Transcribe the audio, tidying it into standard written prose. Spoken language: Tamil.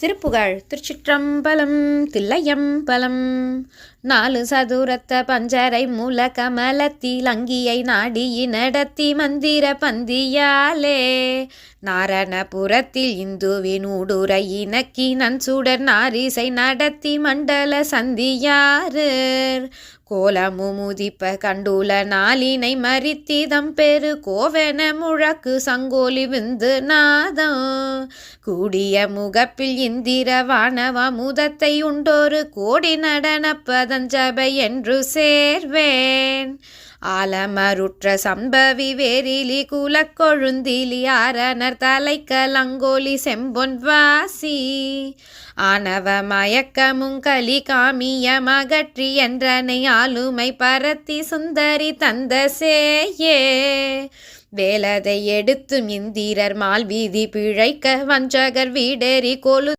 திருப்புகழ். திருச்சிற்றம்பலம். தில்லையம்பலம். 4 சதுரத்த பஞ்சரை மூல கமலத்தில் அங்கியை நாடியி நடத்தி மந்திர பந்தியாலே நாரணபுரத்தில் இந்துவின் ஊடுரை இணக்கி நன்சுடர் நாரிசை நடத்தி மண்டல சந்தியாரர் கோலமு முதிப்ப கண்டுல நாளினை மறித்திதம் பெரு கோவென முழக்கு சங்கோலி விந்து நாதம் கூடிய முகப்பில் இந்திர வானவ முதத்தை உண்டோரு கோடி நடனப்பதஞ்சபை என்று சேர்வேன் ஆலமருற்ற சம்பவி வேரிலி குலக்கொழுந்திலி ஆரணர் தலைக்கலங்கோலி செம்பொன் வாசி ஆனவ மயக்கமும் கலி காமிய மகற்றி என்றனை ஆளுமை பரத்தி சுந்தரி தந்த சேயே வேலதை எடுத்தும் இந்திரர் மால் வீதி பிழைக்க வஞ்சகர் வீடேறி கொலு